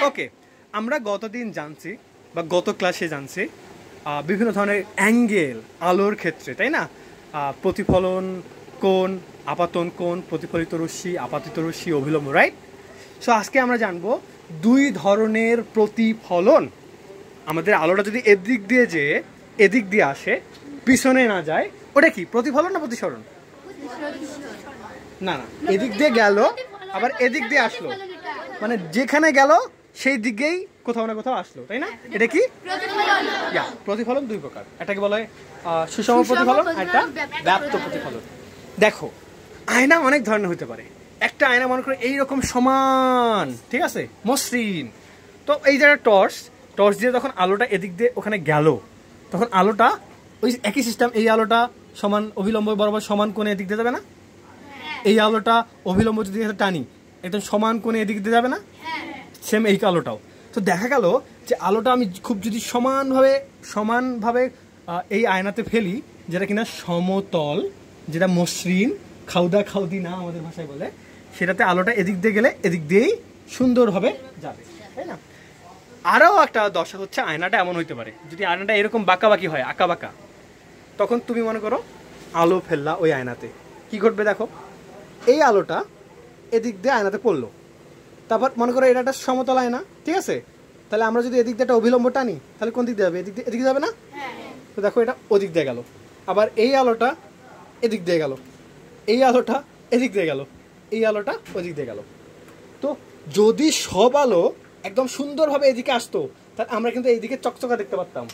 ওকে, আমরা গতদিন জানছি বা গত ক্লাসে জানছি বিভিন্ন ধরনের অ্যাঙ্গেল আলোর ক্ষেত্রে, তাই না? প্রতিফলন কোণ, আপাতন কোণ, প্রতিফলিত রশ্মি, আপাতিত রশ্মি, অভিলম্ব, রাইট? সো আজকে আমরা জানবো দুই ধরনের প্রতিফলন। আমাদের আলোটা যদি এদিক দিয়ে যেয়ে এদিক দিয়ে আসে, পিছনে না যায়, ওটা কি প্রতিফলন না প্রতিসরণ? না না, এদিক দিয়ে গেল আবার এদিক দিয়ে আসলো, মানে যেখানে গেল সেই দিকেই কোথাও না কোথাও আসলো, তাই না? এটা কি প্রতিফলন? দুই প্রকার, এটাকে বলা হয় সুষম প্রতিফলন, একটা ব্যাপ্ত প্রতিফলন। দেখো, আয়না অনেক ধরনের হতে পারে। একটা আয়না মনে করো এইরকম সমান, ঠিক আছে, মসৃণ। তো এই যে টর্চ দিয়ে যখন আলোটা এদিক দিয়ে ওখানে গেল, তখন আলোটা ওই একই সিস্টেম, এই আলোটা সমান অভিলম্ব বরাবর সমান কোণে এদিক দিয়ে যাবে না? এই আলোটা অভিলম্ব যদি টানি একদম সমান কোণে এদিক দিয়ে যাবে না? সেম এই আলোটাও। তো দেখা গেল যে আলোটা আমি খুব যদি সমানভাবে এই আয়নাতে ফেলি, যেটা কিনা সমতল, যেটা মসৃণ, খাউদি না আমাদের ভাষায় বলে, সেটাতে আলোটা এদিক দিয়ে গেলে এদিক দিয়েই সুন্দরভাবে যাবে, তাই না? আরও একটা দশা হচ্ছে, আয়নাটা এমন হইতে পারে, যদি আয়নাটা এরকম বাঁকাবাকি হয়, আঁকাবাঁকা, তখন তুমি মনে করো আলো ফেললা ওই আয়নাতে, কি ঘটবে দেখো, এই আলোটা এদিক দিয়ে আয়নাতে পড়লো। তারপর মনে করো এটা একটা সমতল আয়না, ঠিক আছে? তাহলে আমরা যদি এদিক দিয়ে একটা অভিলম্ব টানি, তাহলে কোন দিক দিয়ে যাবে? এদিকে যাবে না? তো দেখো এটা ওদিক দিয়ে গেল। আবার এই আলোটা এদিক দিয়ে গেল, এই আলোটা এদিক দিয়ে গেল, এই আলোটা ওদিক দিয়ে গেল। তো যদি সব আলো একদম সুন্দরভাবে এদিকে আসতো, তাহলে আমরা কিন্তু এইদিকে চকচকা দেখতে পারতাম।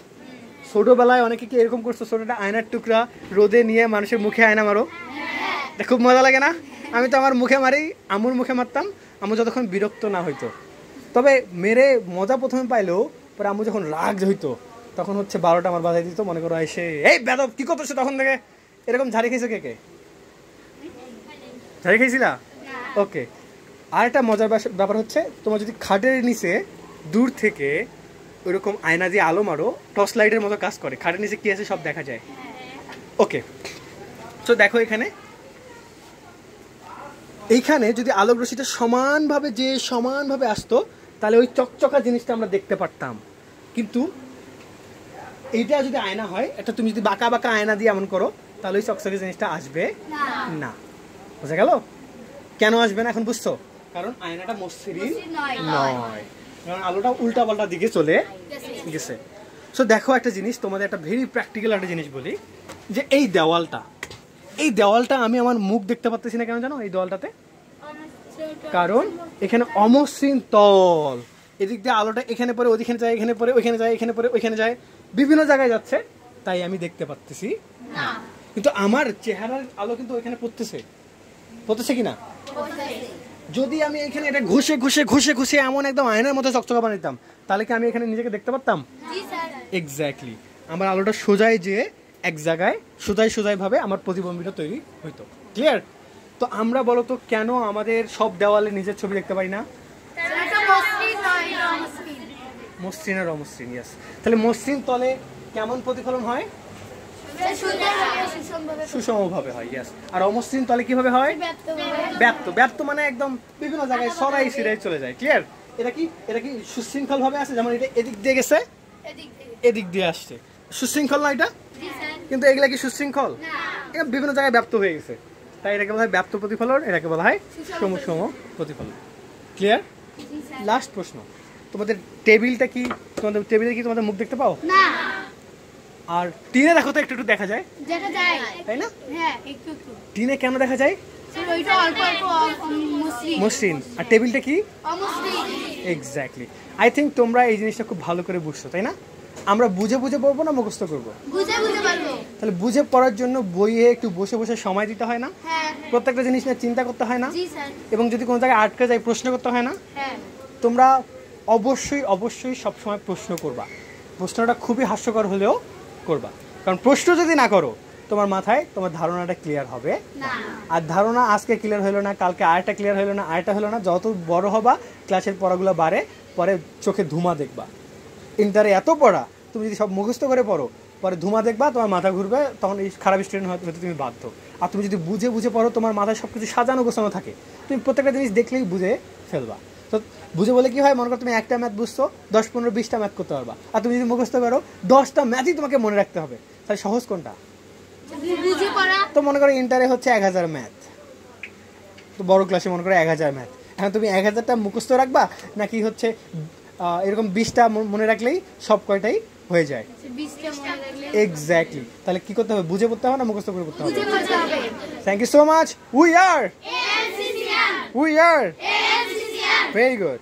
ছোটবেলায় অনেকে কি এরকম করছো, ছোটটা আয়নার টুকরা রোদে নিয়ে মানুষের মুখে আয়না মারো, খুব মজা লাগে না? আমি তো আমার মুখে মারি, আম্মুর মুখে মারতাম, আম্মু যতক্ষণ বিরক্ত না হইতো। তবে মেরে মজা প্রথমে পাইলেও পরে আম্মু যখন রাগ হইতো, তখন হচ্ছে 12টা আমার বাজাই দিত, মনে করো এসে, এই বেদব কি করতেছে তখন থেকে। এরকম ঝাড়ি খেয়েছো কে? ঝাড়ি খেয়েছিলা? ওকে। আর একটা মজার ব্যাপার হচ্ছে, তোমার যদি খাটের নিচে দূর থেকে ওইরকম আয়না দিয়ে আলো মারো, টর্চ লাইটের মতো কাজ করে, খাটের নিচে কি আছে সব দেখা যায়। ওকে, তো দেখো এইখানে যদি আলোক রশ্মিটা সমানভাবে আসতো, তাহলে ওই চকচকা জিনিসটা আমরা দেখতে পারতাম। কিন্তু এইটা যদি আয়না হয়, এটা তুমি যদি বাঁকা আয়না দিয়ে এমন করো, তাহলে ওই চকচকে জিনিসটা আসবে না। বুঝা গেল? কেন আসবে না এখন বুঝছো? কারণ আয়নাটা মসৃণ নয়, কারণ আলোটা উল্টা পাল্টা দিকে চলে গেছে। সো দেখো একটা জিনিস, তোমাদের একটা ভেরি প্র্যাকটিক্যাল একটা জিনিস বলি, যে এই দেওয়ালটা আমি আমার মুখ দেখতে পাচ্ছি না কেন জানো? এই দেওয়ালটাতে, কারণ এখানে অমসৃণ তল, এদিক দিয়ে আলোটা এখানে পরে ওইখানে যায়, এখানে পরে ওইখানে যায়, এখানে পরে ওইখানে যায়, বিভিন্ন জায়গায় যাচ্ছে, তাই আমি দেখতে পাচ্ছি না। কিন্তু আমার চেহারার আলো কিন্তু ওইখানে পড়তেছে কিনা? যদি আমি এখানে এটা ঘষে এমন একদম আয়নার মতো চকচকা বানাইতাম, তাহলে কি আমি এখানে নিজেকে দেখতে পারতাম? এক্স্যাক্টলি, আমার আলোটা সোজাই যে এক জায়গায় সোজাই ভাবে আমার প্রতিবিম্বটা তৈরি হইতো। ক্লিয়ার? তো আমরা বলতো কেন আমাদের সব দেওয়ালে নিজের ছবি দেখতে পাই না? মসৃণ আর অমসৃণ। ইয়েস। তাহলে মসৃণ তলে কেমন প্রতিফলন হয়? সুষমভাবে হয়। ইয়েস। আর অমসৃণ তলে কিভাবে হয়? ব্যাপ্ত মানে একদম বিভিন্ন জায়গায় সরাই সিরাই চলে যায়। ক্লিয়ার? এটা কি সুশৃঙ্খল ভাবে আছে? যেমন এটা এদিক দিয়ে গেছে, এদিক দিয়ে আসছে, সুশৃঙ্খল না এটা? কিন্তু এগুলা কি সুশৃঙ্খল? এটা বিভিন্ন জায়গায় ব্যাপ্ত হয়ে গেছে, তাই এটাকে বলা হয় ব্যাপ্ত প্রতিফলন, এটাকে বলা হয় সুষম প্রতিফলন। ক্লিয়ার? লাস্ট প্রশ্ন, তোমাদের টেবিলটা কি? টেবিলে কি তোমাদের মুখ দেখতে পাও? না। আর টিনে দেখো তো, একটু দেখা যায়, তাই না? টিনে কেন দেখা যায়? মসৃণ। আর টেবিলটা কি? এক্স্যাক্টলি। আই থিঙ্ক তোমরা এই জিনিসটা খুব ভালো করে বুঝছো, তাই না? আমরা বুঝে পড়বো না মুখস্থ করবো? তাহলে বুঝে পড়ার জন্য বইয়ে একটু বসে সময় দিতে হয় না? প্রত্যেকটা জিনিস নিয়ে চিন্তা করতে হয় না? এবং যদি কোনো জায়গায় আটকে যায় প্রশ্ন করতে হয় না? তোমরা অবশ্যই সবসময় প্রশ্ন করবা। প্রশ্নটা খুবই হাস্যকর হলেও করবা, কারণ প্রশ্ন যদি না করো তোমার মাথায় তোমার ধারণাটা ক্লিয়ার হবে না। আর ধারণা আজকে ক্লিয়ার হলো না, কালকে আরেকটা ক্লিয়ার হলো না, আরেকটা হলো না, যত বড় হবা ক্লাসের পড়াগুলো বাড়ে, পরে চোখে ধুমা দেখবা। ইন্টারে এত পড়া, তুমি যদি সব মুখস্থ করে পড়ো, পরে ধুমা দেখবা তোমার মাথা ঘুরবে, তখন এই খারাপ স্টুডেন্ট হয়তো তুমি বাধ্য। আর তুমি যদি বুঝে বুঝে পড়ো, তোমার মাথায় সব কিছু সাজানো গোছানো থাকে, তুমি প্রত্যেকটা জিনিস দেখলেই বুঝে ফেলবা। তো বুঝে বলে কি হয়, মনে করো তুমি একটা ম্যাথ বুঝছো, 10-15-20টা ম্যাথ করতে পারবা। আর তুমি যদি মুখস্থ করো 10টা ম্যাথই তোমাকে মনে রাখতে হবে, তাহলে সহজ কোনটা? তো মনে করো ইন্টারে হচ্ছে 1000 ম্যাথ, তো বড় ক্লাসে মনে করো 1000 ম্যাথ। এখন তুমি 1000টা মুখস্থ রাখবা, নাকি হচ্ছে এরকম 20টা মনে রাখলেই সব কয়টাই হয়ে যায়? এক্স্যাক্টলি। তাহলে কি করতে হবে, বুঝে পড়তে হবে না মুখস্থ করে পড়তে হবে? Thank you so much. We are very good.